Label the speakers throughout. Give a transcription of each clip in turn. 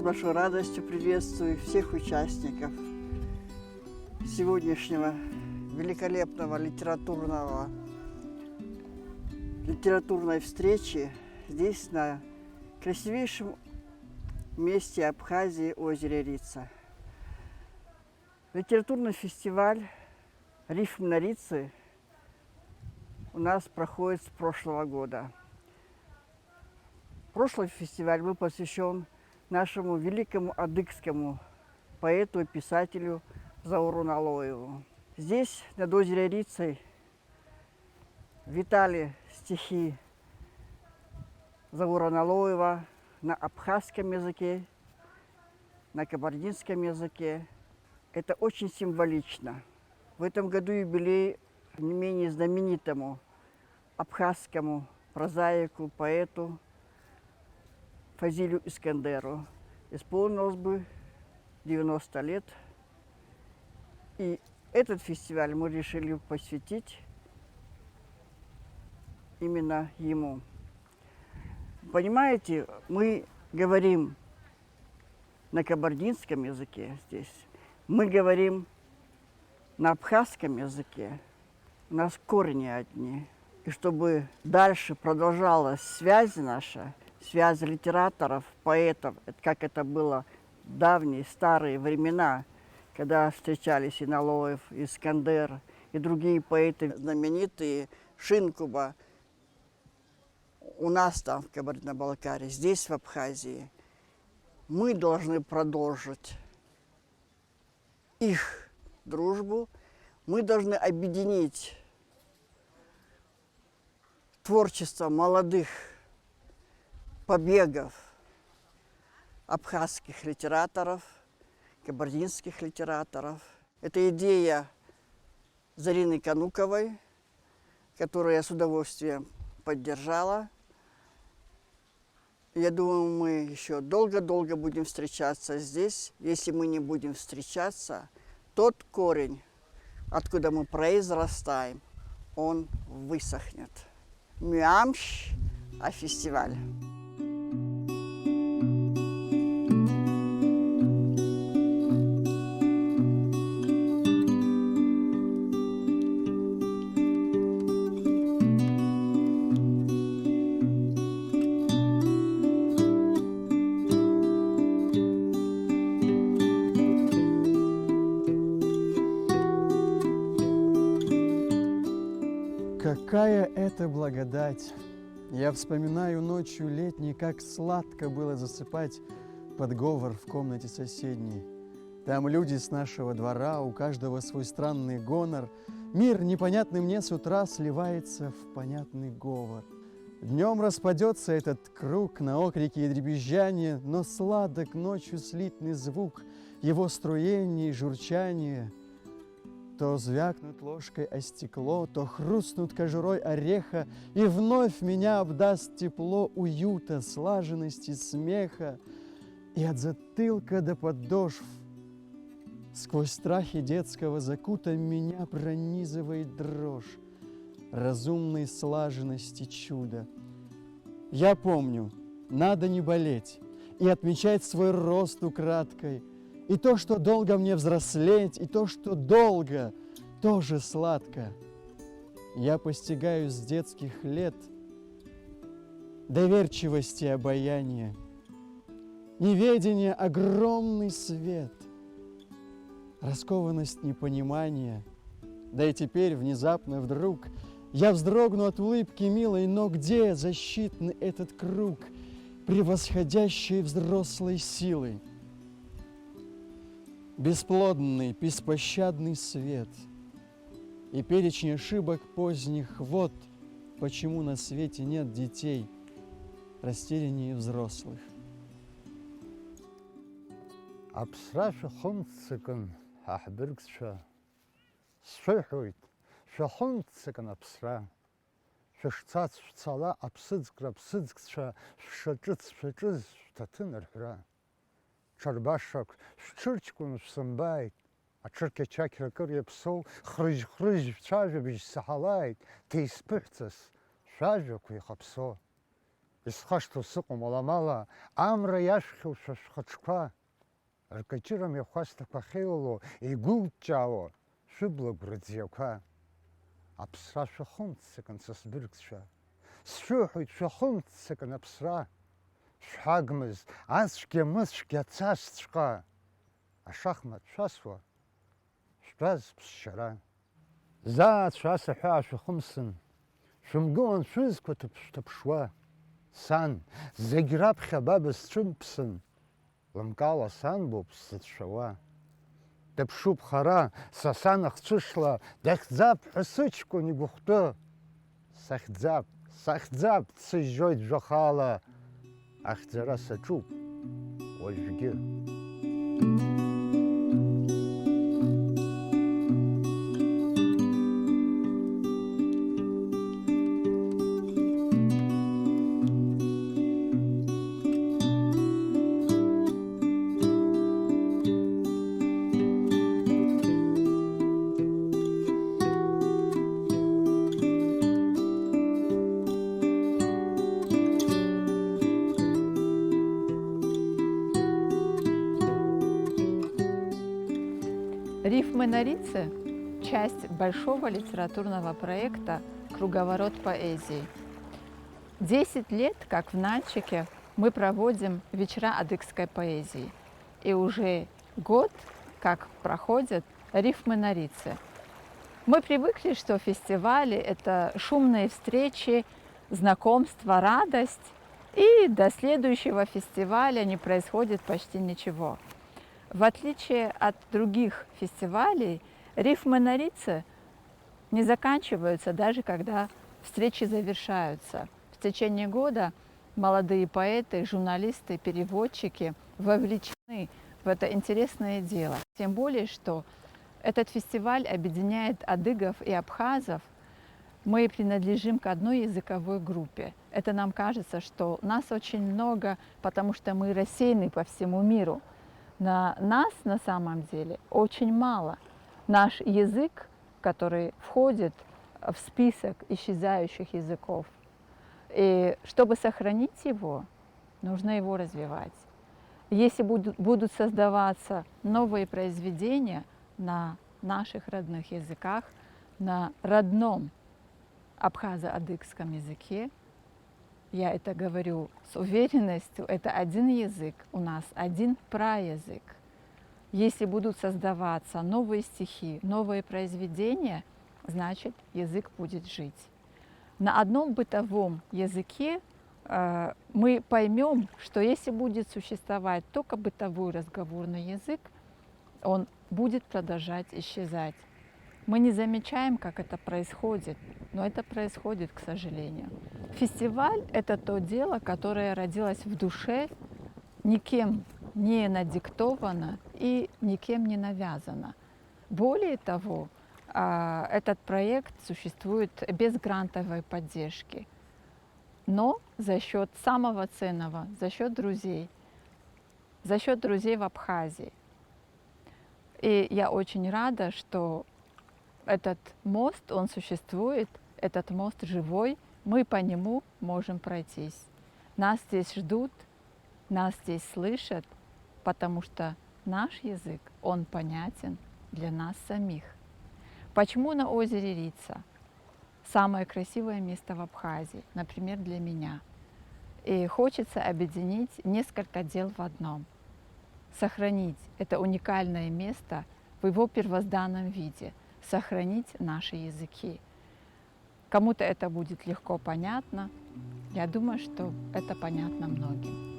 Speaker 1: с большой радостью приветствую всех участников сегодняшнего великолепного литературной встречи здесь, на красивейшем месте Абхазии, озере Рица. Литературный фестиваль «Рифм на Рице» у нас проходит с прошлого года. Прошлый фестиваль был посвящен нашему великому адыгскому поэту и писателю Зауру Налоеву. Здесь, над озером Рицей, витали стихи Заура Налоева на абхазском языке, на кабардинском языке. Это очень символично. В этом году юбилей не менее знаменитому абхазскому прозаику, поэту Фазилю Искандеру. Исполнилось бы 90 лет. И этот фестиваль мы решили посвятить именно ему. Понимаете, мы говорим на кабардинском языке здесь, мы говорим на абхазском языке, у нас корни одни. И чтобы дальше продолжалась связь наша, связь литераторов, поэтов, как это было в давние старые времена, когда встречались и Налоев, и Искандер, и другие поэты знаменитые, Шинкуба, у нас там, в Кабардино-Балкарии, здесь, в Абхазии, мы должны продолжить их дружбу, мы должны объединить творчество молодых побегов абхазских литераторов, кабардинских литераторов. Это идея Зарины Кануковой, которую я с удовольствием поддержала. Я думаю, мы еще долго-долго будем встречаться здесь. Если мы не будем встречаться, тот корень, откуда мы произрастаем, он высохнет. Мюамш, а фестиваль.
Speaker 2: Какая это благодать! Я вспоминаю ночью летней, как сладко было засыпать под говор в комнате соседней. Там люди с нашего двора, у каждого свой странный гонор. Мир, непонятный мне с утра, сливается в понятный говор. Днем распадется этот круг на окрики и дребезжание, но сладок ночью слитный звук, его струение и журчание. То звякнут ложкой о стекло, то хрустнут кожурой ореха, и вновь меня обдаст тепло уюта, слаженности, смеха. И от затылка до подошв сквозь страхи детского закута меня пронизывает дрожь разумной слаженности чуда. Я помню, надо не болеть и отмечать свой рост украдкой, и то, что долго мне взрослеть, и то, что долго, тоже сладко. Я постигаю с детских лет доверчивости обаяния, неведение огромный свет, раскованность непонимания. Да и теперь внезапно вдруг я вздрогну от улыбки милой, но где защитный этот круг превосходящей взрослой силой? Бесплодный, беспощадный свет и перечень ошибок поздних. Вот почему на свете нет детей растеряннее взрослых.
Speaker 3: Аԥсра шәахымццакын ҳаҳбыргцәа, сшәыҳәоит, шәахымццакын аԥсра, шәышцац шәцала аԥсыӡкра ԥсыӡкцәа, шәшаҿыц шәаҿыз шәҭаҭын рҳәра. Ҽырбашақә шәҽырҷкәын шәсымбааит, аҽырқьачақьра акыр иаԥсоу хрыжь-хрыжь шәцәажәабжь саҳалааит, ҭеисԥыҳәҵас шәажәақәа ихаԥсо. Исхашҭуа сыҟоуп аламала, амра иашәхьоу шәа шәхаҿқәа, ркаҷыра мҩахәасҭақәа ахьеилало, игәылҷҷаауа шәыблақәа рыӡиақәа. Аԥсра шәахымццакын са сбыргцәа, сшәыҳәоит шәахымццакын аԥсра. Шәҳагмыз, ацәгьа-мыцәгьа цасҵәҟьа, ашахмат шәасуа, шәтәаз ԥсшьара. Заа цәас аҳәаа шәахымсын, шәымгылан шәызқәа шәҭаԥшуа. Сан, зегь раԥхьа баба сцәымԥсын, лымкаала сан боуп сзыцәшәауа. Дыԥшуп хара, са сан ахцәышла, дахьӡап ҳәа сыҷкәын игәыхәтәы. Сахьӡап, сахьӡап, дсыжьжьоит жәахаала, ахьӡара саҿуп уажәгьы.
Speaker 4: «Рифмы на Рице» – часть большого литературного проекта «Круговорот поэзии». 10 лет, как в Нальчике, мы проводим вечера адыгской поэзии. И уже год, как проходят «Рифмы на Рице». Мы привыкли, что фестивали – это шумные встречи, знакомства, радость. И до следующего фестиваля не происходит почти ничего. В отличие от других фестивалей, «Рифмы на Рице» не заканчиваются, даже когда встречи завершаются. В течение года молодые поэты, журналисты, переводчики вовлечены в это интересное дело. Тем более, что этот фестиваль объединяет адыгов и абхазов. Мы принадлежим к одной языковой группе. Это нам кажется, что нас очень много, потому что мы рассеяны по всему миру. На нас на самом деле очень мало. Наш язык, который входит в список исчезающих языков. И чтобы сохранить его, нужно его развивать. Если будут создаваться новые произведения на наших родных языках, на родном абхазо-адыгском языке, я это говорю с уверенностью, это один язык, у нас один праязык. Если будут создаваться новые стихи, новые произведения, значит, язык будет жить. На одном бытовом языке мы поймем, что если будет существовать только бытовой разговорный язык, он будет продолжать исчезать. Мы не замечаем, как это происходит, но это происходит, к сожалению. Фестиваль – это то дело, которое родилось в душе, никем не надиктовано и никем не навязано. Более того, этот проект существует без грантовой поддержки, но за счет самого ценного, за счет друзей в Абхазии. И я очень рада, что этот мост, он существует, этот мост живой, мы по нему можем пройтись. Нас здесь ждут, нас здесь слышат, потому что наш язык, он понятен для нас самих. Почему на озере Рица? Самое красивое место в Абхазии, например, для меня. И хочется объединить несколько дел в одном. Сохранить это уникальное место в его первозданном виде, сохранить наши языки. Кому-то это будет легко понятно. Я думаю, что это понятно многим.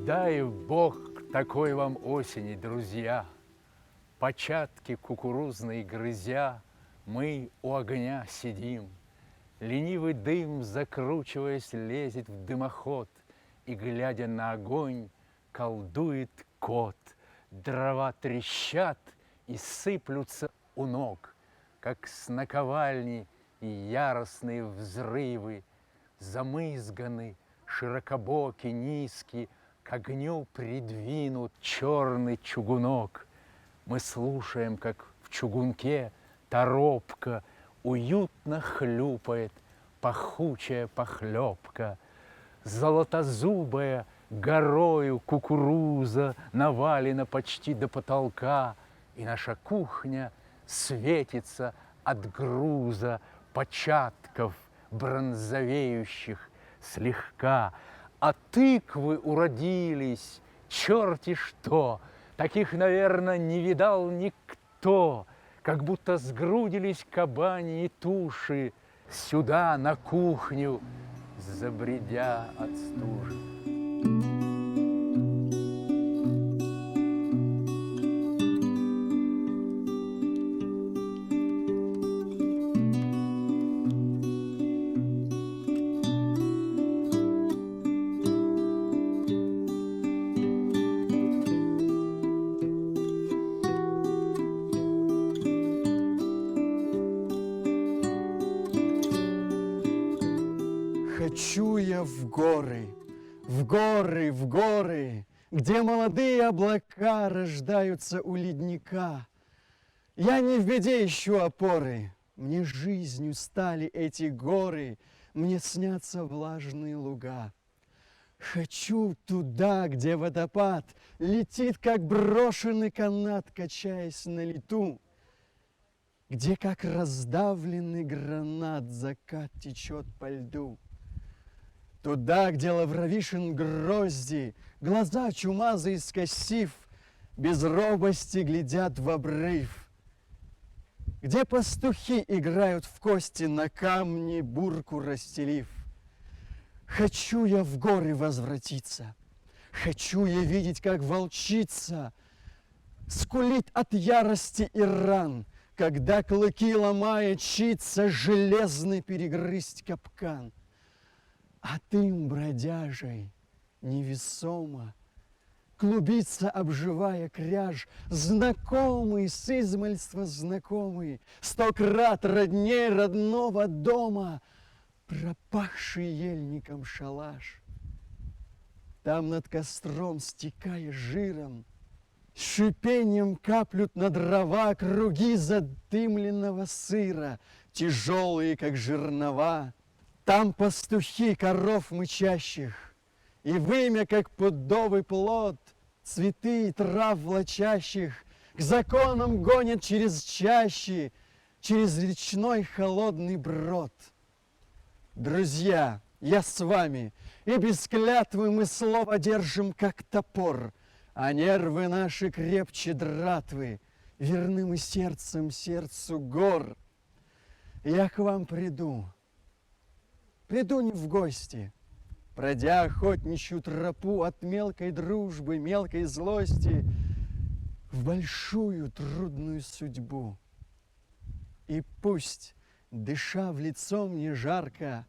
Speaker 5: Дай Бог такой вам осени, друзья, початки кукурузной грызя, мы у огня сидим. Ленивый дым, закручиваясь, лезет в дымоход, и, глядя на огонь, колдует кот. Дрова трещат и сыплются у ног, как с наковальни и яростные взрывы. Замызганы, широкобокий, низкий, к огню придвинут черный чугунок. Мы слушаем, как в чугунке торопка уютно хлюпает пахучая похлебка. Золотозубая горою кукуруза навалена почти до потолка, и наша кухня светится от груза початков бронзовеющих слегка. А тыквы уродились, черти что, таких, наверное, не видал никто, как будто сгрудились кабаньи туши сюда, на кухню, забредя от стужи.
Speaker 2: Хочу я в горы, в горы, в горы, где молодые облака рождаются у ледника. Я не в беде ищу опоры, мне жизнью стали эти горы, мне снятся влажные луга. Хочу туда, где водопад летит, как брошенный канат, качаясь на лету, где, как раздавленный гранат, закат течет по льду. Туда, где лавровишен грозди, глаза чумазые скосив, без робости глядят в обрыв, где пастухи играют в кости, на камне бурку расстелив. Хочу я в горы возвратиться, хочу я видеть, как волчица скулит от ярости и ран, когда клыки ломая чится железный перегрызть капкан. А дым бродяжий невесомо клубится, обживая кряж, знакомый, с измальства знакомый, 100 крат родней родного дома, пропахший ельником шалаш. Там над костром, стекая жиром, с шипением каплют на дрова круги задымленного сыра, тяжелые, как жернова. Там пастухи коров мычащих, и вымя, как пудовый плод, цветы и трав влачащих, к законам гонят через чащи, через речной холодный брод. Друзья, я с вами, и без клятвы мы слово держим, как топор, а нервы наши крепче дратвы, верны мы сердцем сердцу гор. Я к вам приду не в гости, пройдя охотничью тропу от мелкой дружбы, мелкой злости в большую трудную судьбу. И пусть, дыша в лицо мне жарко,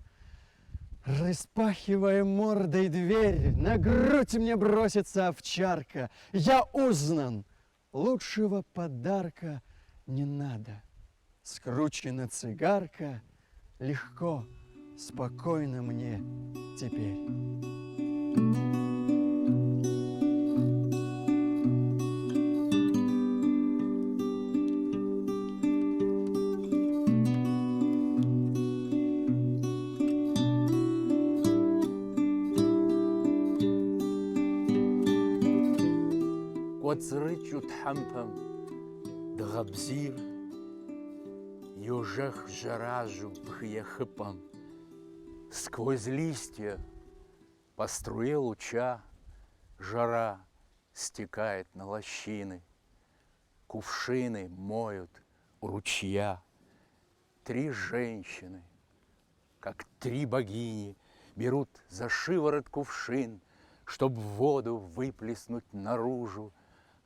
Speaker 2: распахивая мордой дверь, на грудь мне бросится овчарка. Я узнан, лучшего подарка не надо. Скручена цигарка, легко, спокойно мне теперь.
Speaker 5: Квацрычу тхампам дгабзир, южах жаражу бхьяхыпам. Сквозь листья по струе луча жара стекает на лощины, кувшины моют у ручья. 3 женщины, как 3 богини, берут за шиворот кувшин, чтоб воду выплеснуть наружу,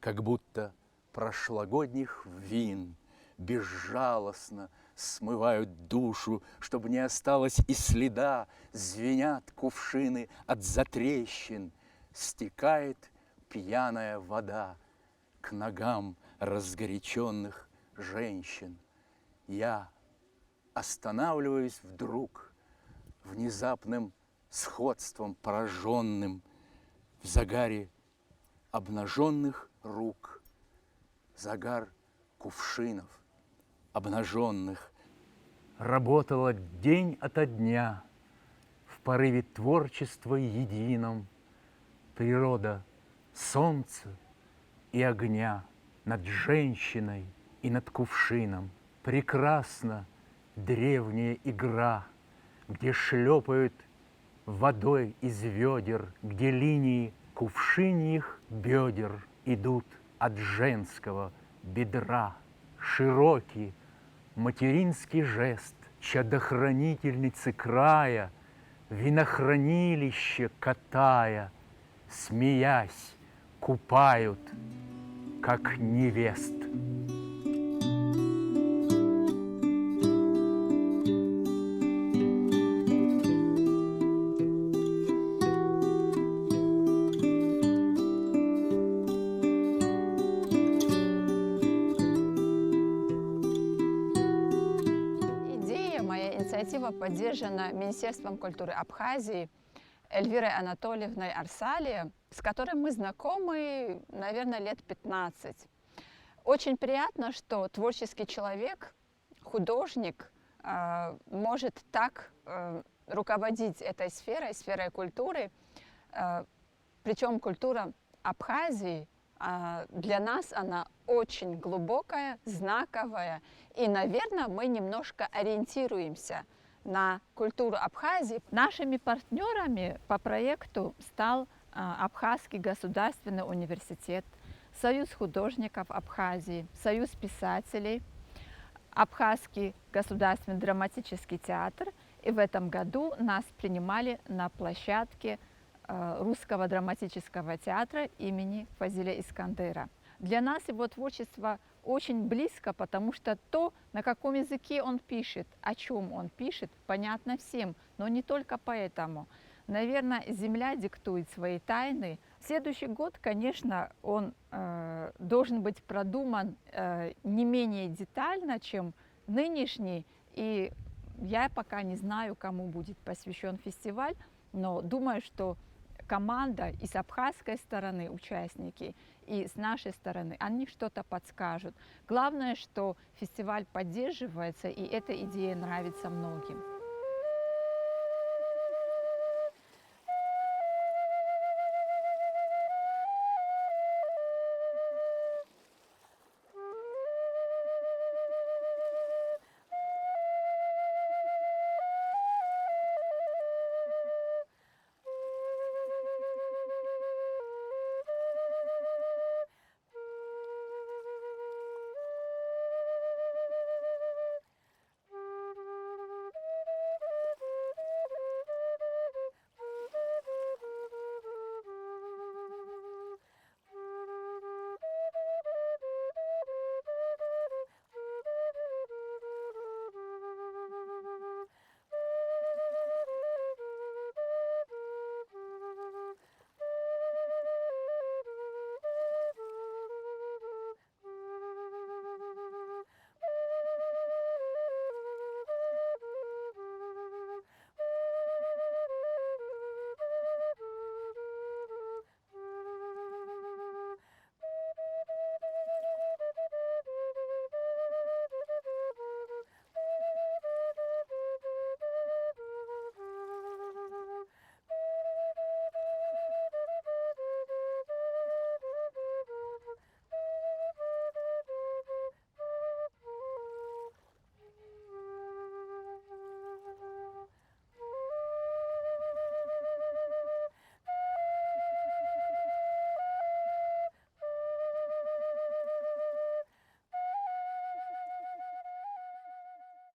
Speaker 5: как будто прошлогодних вин, безжалостно смывают душу, чтобы не осталось и следа, звенят кувшины от затрещин, стекает пьяная вода к ногам разгоряченных женщин. Я останавливаюсь вдруг, внезапным сходством пораженным, в загаре обнаженных рук, загар кувшинов обнаженных. Работала день ото дня в порыве творчества едином природа солнца и огня над женщиной и над кувшином. Прекрасна древняя игра, где шлепают водой из ведер, где линии кувшиньих бедер идут от женского бедра. Широкий материнский жест чадохранительницы края, винохранилище катая, смеясь, купают, как невест.
Speaker 4: Инициатива поддержана Министерством культуры Абхазии Эльвирой Анатольевной Арсалия, с которой мы знакомы, наверное, лет 15. Очень приятно, что творческий человек, художник, может так руководить этой сферой культуры. Причем культура Абхазии для нас она очень глубокая, знаковая. И, наверное, мы немножко ориентируемся на культуру Абхазии. Нашими партнерами по проекту стал Абхазский государственный университет, Союз художников Абхазии, Союз писателей, Абхазский государственный драматический театр. И в этом году нас принимали на площадке Русского драматического театра имени Фазиля Искандера. Для нас его творчество очень близко, потому что то, на каком языке он пишет, о чем он пишет, понятно всем, но не только поэтому. Наверное, земля диктует свои тайны. Следующий год, конечно, он должен быть продуман не менее детально, чем нынешний. И я пока не знаю, кому будет посвящен фестиваль, но думаю, что команда и с абхазской стороны участники, и с нашей стороны, они что-то подскажут. Главное, что фестиваль поддерживается, и эта идея нравится многим.